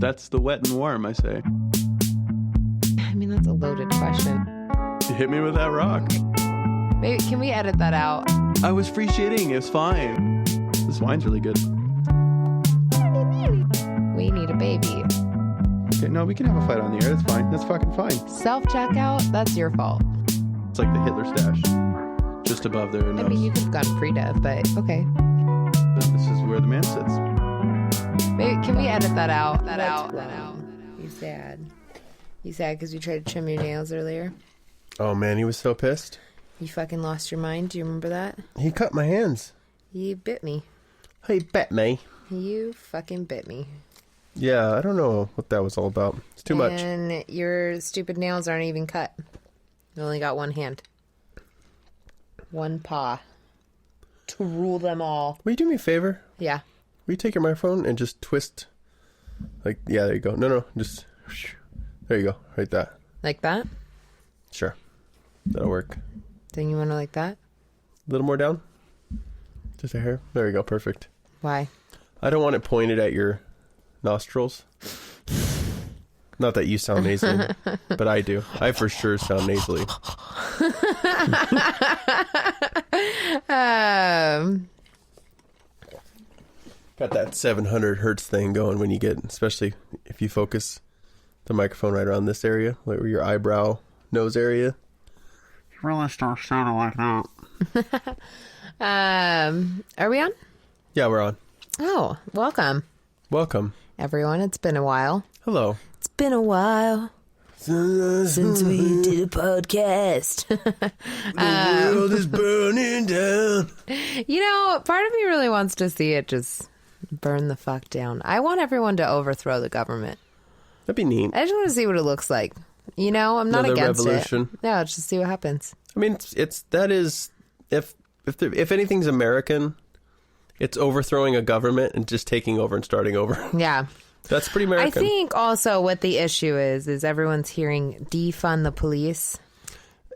That's the wet and warm, I say. I mean, that's a loaded question. You hit me with that rock. Maybe, can we edit that out? I was free shitting. It's fine. This wine's really good. We need a baby. Okay, no, we can have a fight on the air. That's fine. That's fucking fine. Self-checkout? That's your fault. It's like the Hitler stash. Just above their nose. I mean, you could have gone pre-dev, but okay. This is where the man sits. Maybe, can we edit that out? That out. You sad. You sad because you tried to trim your nails earlier? Oh, man, he was so pissed. You fucking lost your mind. Do you remember that? He cut my hands. You bit me. He bit me. You fucking bit me. Yeah, I don't know what that was all about. It's too much. And your stupid nails aren't even cut. You only got one hand. One paw. To rule them all. Will you do me a favor? Yeah. Will you take your microphone and just twist? Like, yeah, there you go. No, just... There you go. Right that. Like that? Sure. That'll work. Then you want to like that? A little more down? Just a hair? There you go. Perfect. Why? I don't want it pointed at your nostrils. Not that you sound nasally, but I do. I for sure sound nasally. Got that 700 hertz thing going when you get, especially if you focus the microphone right around this area, like where your eyebrow, nose area. You really start sounding like that. Are we on? Yeah, we're on. Oh, welcome. Welcome. Everyone, it's been a while. Hello. It's been a while since we did a podcast. The world is burning down. You know, part of me really wants to see it just burn the fuck down. I want everyone to overthrow the government. That'd be neat. I just want to see what it looks like. You know, I'm not Another against revolution. it. Yeah, let's just see what happens. I mean, if anything's American, it's overthrowing a government and just taking over and starting over. Yeah. That's pretty American. I think also what the issue is everyone's hearing defund the police.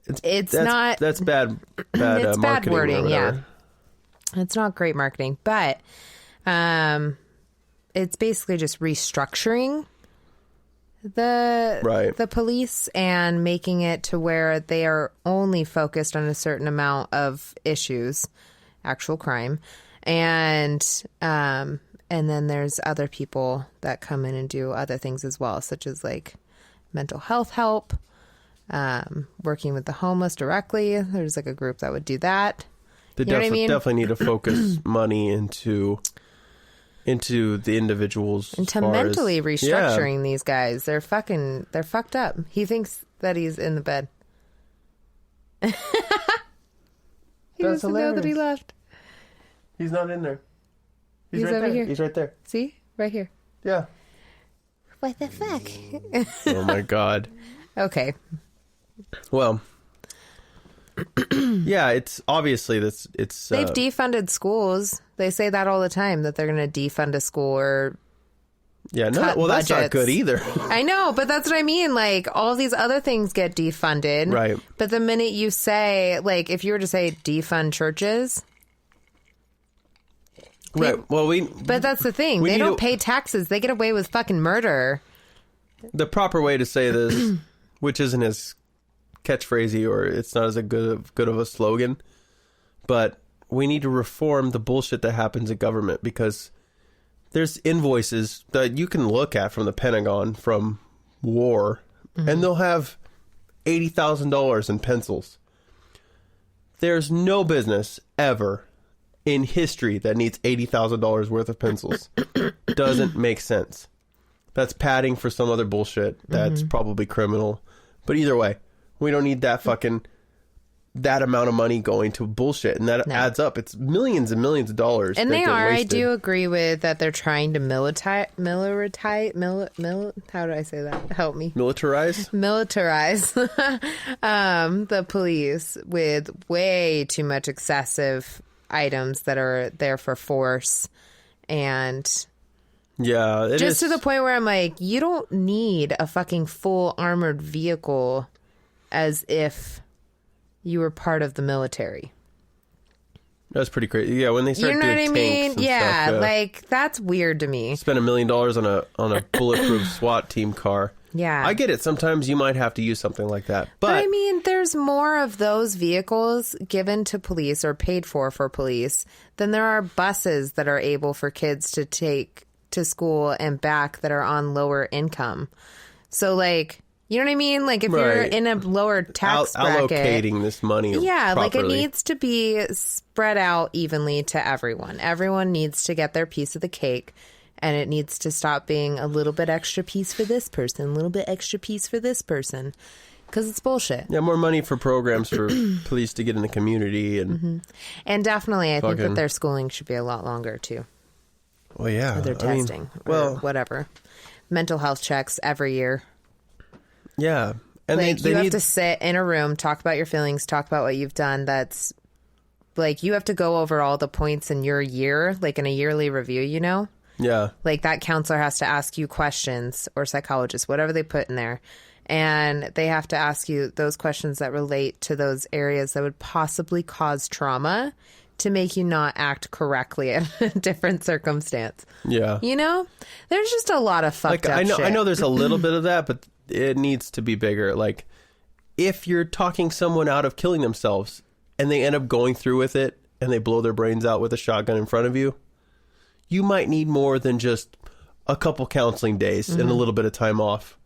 That's not... That's bad it's bad marketing wording, or yeah. It's not great marketing, but it's basically just restructuring the police and making it to where they are only focused on a certain amount of issues, actual crime, and then there's other people that come in and do other things as well, such as like mental health help, working with the homeless directly. There's like a group that would do that. They definitely need to focus money into the individuals. Into mentally restructuring these guys. They're fucked up. He thinks that he's in the bed. He doesn't know that he left. He's not in there. He's right over here. He's right there. See? Right here. Yeah. What the fuck? Oh my God. Okay. Well, yeah, it's obviously it's they've defunded schools. They say that all the time, that they're going to defund a school or that's not good either. I know, but that's what I mean. Like, all these other things get defunded. Right. But the minute you say, like, if you were to say defund churches. Right. Well, but that's the thing. They don't pay taxes. They get away with fucking murder. The proper way to say this, which isn't as catchphrasey or it's not as good of a slogan, but we need to reform the bullshit that happens in government, because there's invoices that you can look at from the Pentagon from war, and they'll have $80,000 in pencils. There's no business ever in history that needs $80,000 worth of pencils. Doesn't make sense. That's padding for some other bullshit that's probably criminal. But either way, we don't need that amount of money going to bullshit, and that adds up. It's millions and millions of dollars. And they are. I do agree with that. They're trying to how do I say that? Help me. Militarize the police with way too much excessive items that are there for force, and just to the point where I'm like, you don't need a fucking full armored vehicle as if you were part of the military. That's pretty crazy. Yeah, when they start You know what doing I tanks mean? and Yeah, stuff, like that's weird to me. spend $1 million on a bulletproof SWAT team car. Yeah. I get it. Sometimes you might have to use something like that, But but I mean, there's more of those vehicles given to police or paid for police than there are buses that are able for kids to take to school and back that are on lower income. So, like, you know what I mean? Like, if you're Right. in a lower tax bracket, allocating this money, yeah, like it properly. needs to be spread out evenly to everyone. Everyone needs to get their piece of the cake. And it needs to stop being a little bit extra piece for this person, a little bit extra piece for this person. Because it's bullshit. Yeah, more money for programs for police to get in the community and And definitely, I think that Fucking- their schooling should be a lot longer, too. well, yeah, Or their I mean, testing well, or whatever. Mental health checks every year. yeah, and Like, they you have need to sit in a room, talk about your feelings, talk about what you've done. That's, like, you have to go over all the points in your year, like in a yearly review, you know? yeah. Like that counselor has to ask you questions, or psychologist, whatever they put in there. And they have to ask you those questions that relate to those areas that would possibly cause trauma to make you not act correctly in a different circumstance. Yeah. You know? There's just a lot of fucked Like up I know shit. there's a little bit of that, but it needs to be bigger. Like if you're talking someone out of killing themselves and they end up going through with it and they blow their brains out with a shotgun in front of you, you might need more than just a couple counseling days and a little bit of time off.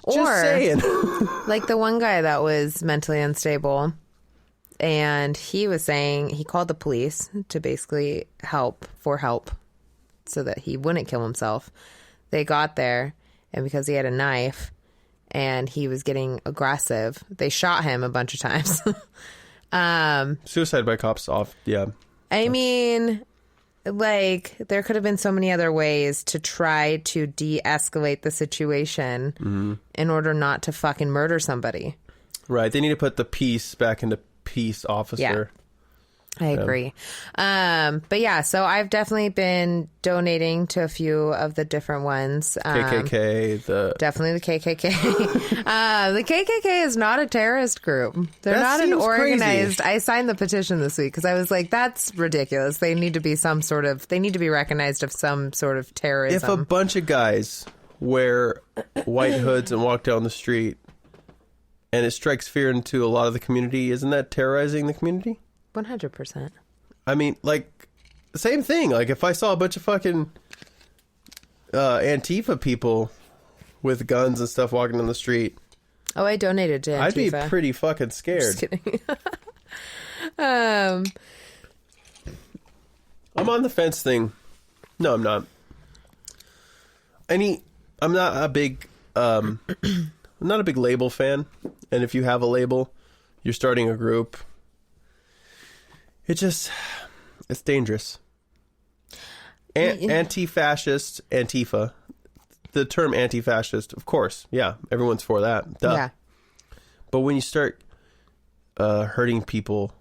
Or Just saying. like the one guy that was mentally unstable, and he was saying he called the police to basically help so that he wouldn't kill himself. They got there, and because he had a knife and he was getting aggressive, they shot him a bunch of times. Suicide by cops off. Yeah. I mean, like, there could have been so many other ways to try to de-escalate the situation in order not to fucking murder somebody. Right. They need to put the peace back into peace officer. I agree. But yeah, so I've definitely been donating to a few of the different ones. KKK, Definitely the KKK. The KKK is not a terrorist group. They're That not an seems organized. crazy. I signed the petition this week because I was like, that's ridiculous. They need to be they need to be recognized of some sort of terrorism. if a bunch of guys wear white hoods and walk down the street and it strikes fear into a lot of the community, isn't that terrorizing the community? 100%. I mean, like, same thing. Like, if I saw a bunch of fucking Antifa people with guns and stuff walking down the street, Oh, I donated to Antifa. I'd be pretty fucking scared. Just kidding. I'm on the fence thing. No, I'm not. I'm not a big I'm not a big label fan. And if you have a label, you're starting a group. It's dangerous. Anti-fascist, Antifa. The term anti-fascist, of course. Yeah, everyone's for that. Duh. Yeah. But when you start hurting people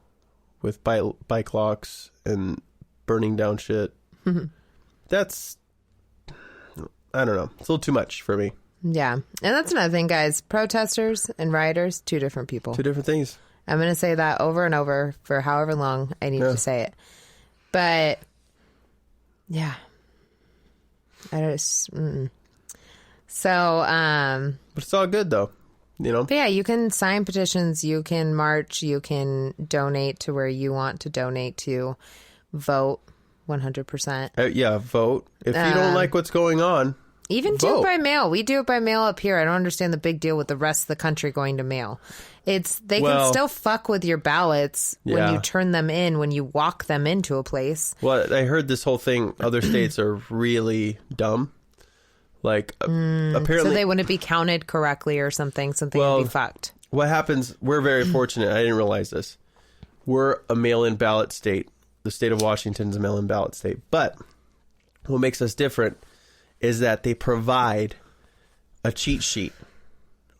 with bike locks and burning down shit, that's, I don't know. It's a little too much for me. Yeah. And that's another thing, guys. Protesters and rioters, two different people. Two different things. I'm going to say that over and over for however long I need to say it. But, yeah. I just, So, But it's all good, though. You know? but yeah, you can sign petitions, you can march, you can donate to where you want to donate to, vote 100%. Yeah, vote. If you don't like what's going on, Even do vote. it by mail. We do it by mail up here. I don't understand the big deal with the rest of the country going to mail. They Well, can still fuck with your ballots when yeah. you turn them in, when you walk them into a place. well, I heard this whole thing, other states are really dumb. Like, apparently... So they wouldn't be counted correctly or something. Something Well, would be fucked. What happens, we're very fortunate. I didn't realize this. We're a mail-in ballot state. The state of Washington's a mail-in ballot state. But what makes us different is that they provide a cheat sheet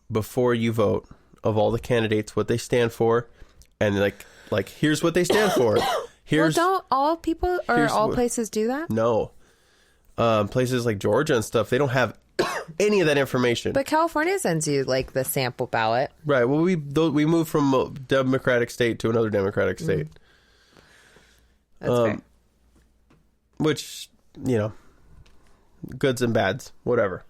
before you vote of all the candidates, what they stand for, and like here's what they stand for. Here's Don't all people or here's all what- places do that? no. Places like Georgia and stuff, they don't have any of that information. But California sends you like the sample ballot. Right. Well, we moved from a Democratic state to another Democratic state. That's fair. Which, goods and bads, whatever.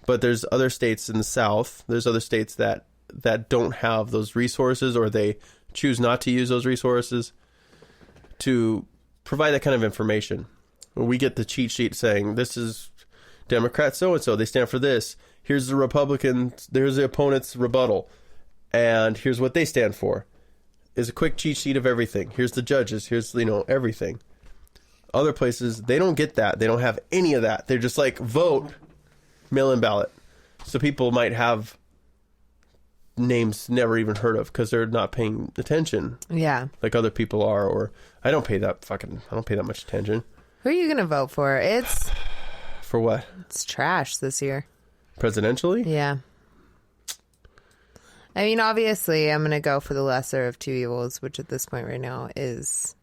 But there's other states in the South, there's other states that don't have those resources, or they choose not to use those resources to provide that kind of information. We get the cheat sheet saying, this is Democrat so-and-so, they stand for this. Here's the Republican, there's the opponent's rebuttal. And here's what they stand for. Is a quick cheat sheet of everything. Here's the judges, here's, everything. Other places, they don't get that. They don't have any of that. They're just like, vote, mail-in ballot. So people might have names never even heard of because they're not paying attention. Yeah. Like other people are, or I don't pay that much attention. Who are you going to vote for? For what? It's trash this year. Presidentially? Yeah. I mean, obviously, I'm going to go for the lesser of two evils, which at this point right now is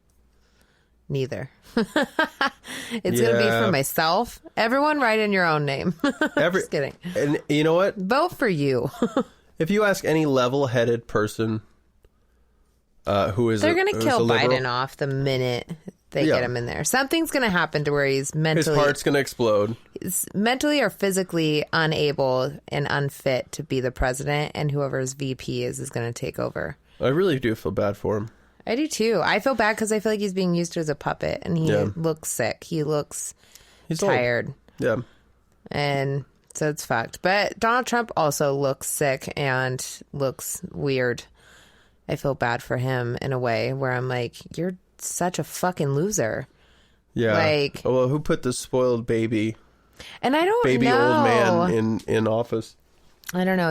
neither. It's going to be for myself. Everyone write in your own name. Just kidding. And you know what? Vote for you. If you ask any level-headed person who is They're going to kill liberal, Biden off the minute they get him in there. Something's going to happen to where he's mentally... his heart's going to explode. He's mentally or physically unable and unfit to be the president, and whoever's VP is going to take over. I really do feel bad for him. I do too. I feel bad because I feel like he's being used as a puppet, and he looks sick. He's tired. Old. Yeah. And so it's fucked. But Donald Trump also looks sick and looks weird. I feel bad for him in a way where I'm like, you're such a fucking loser. Yeah. Like, well, who put the spoiled baby and I don't old know. man in office? I don't know.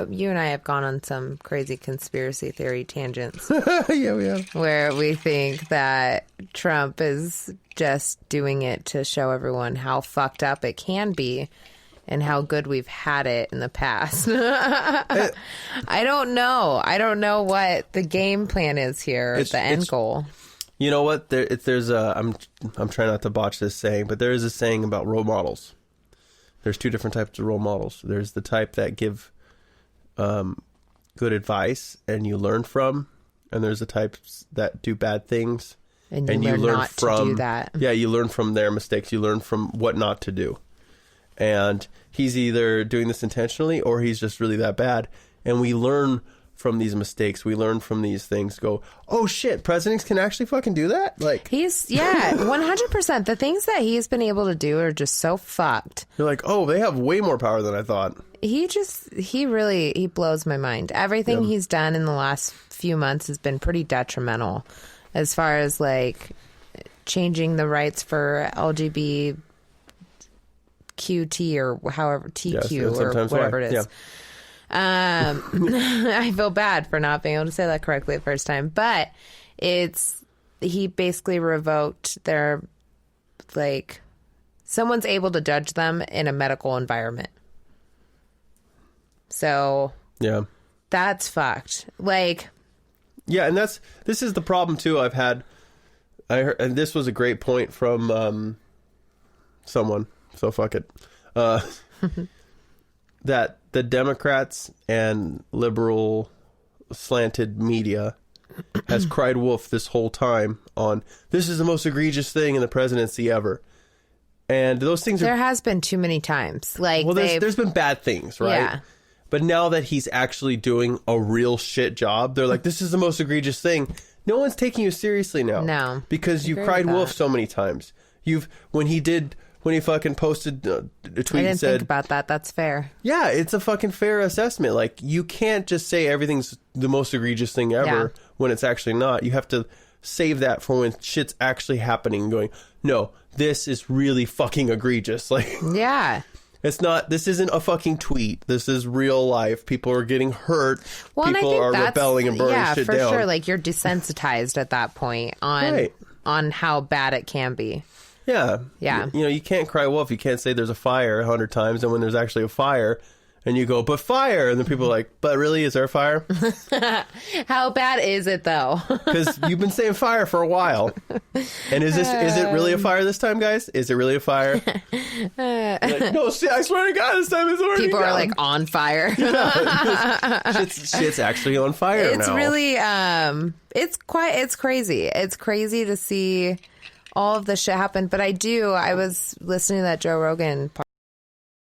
You and I have gone on some crazy conspiracy theory tangents. Yeah, we have. Where we think that Trump is just doing it to show everyone how fucked up it can be and how good we've had it in the past. I don't know. I don't know what the game plan is here, the end goal. You know what? There's I'm trying not to botch this saying, but there is a saying about role models. There's two different types of role models. There's the type that give good advice and you learn from, and there's the types that do bad things and you learn not to do that. Yeah, you learn from their mistakes. You learn from what not to do. And he's either doing this intentionally or he's just really that bad. And we learn from these mistakes. We learn from these things. Go, oh shit, presidents can actually fucking do that? Like, he's 100%. The things that he's been able to do are just so fucked. You're like, oh, they have way more power than I thought. He blows my mind. Everything he's done in the last few months has been pretty detrimental as far as like changing the rights for LGBTQT or however TQ or whatever it is. Yeah. I feel bad for not being able to say that correctly the first time, but he basically revoked their, like, someone's able to judge them in a medical environment. So yeah, that's fucked. Like, yeah, and this is the problem too. I heard, and this was a great point from someone. So fuck it. That the Democrats and liberal slanted media has cried wolf this whole time on this is the most egregious thing in the presidency ever. And those things there has been too many times. Like, well, there's been bad things, right? Yeah. But now that he's actually doing a real shit job, they're like, this is the most egregious thing. No one's taking you seriously now. No. Because you cried wolf so many times. When he fucking posted a tweet and said... I didn't think about that. That's fair. Yeah, it's a fucking fair assessment. Like, you can't just say everything's the most egregious thing ever when it's actually not. You have to save that for when shit's actually happening and going, no, this is really fucking egregious. Like, yeah. This isn't a fucking tweet. This is real life. People are getting hurt. Well, people are rebelling and burning shit down. Yeah, for sure. Like, you're desensitized at that point on how bad it can be. Yeah. Yeah. You can't cry wolf. You can't say there's a fire 100 times, and when there's actually a fire, And you go, but fire. And the people are like, but really, is there a fire? How bad is it, though? Because you've been saying fire for a while. And is it really a fire this time, guys? Is it really a fire? Like, no, see, I swear to God, this time it's already People down. are like on fire. Shit's actually on fire now. It's really, it's crazy. It's crazy to see all of the shit happen. But I was listening to that Joe Rogan podcast.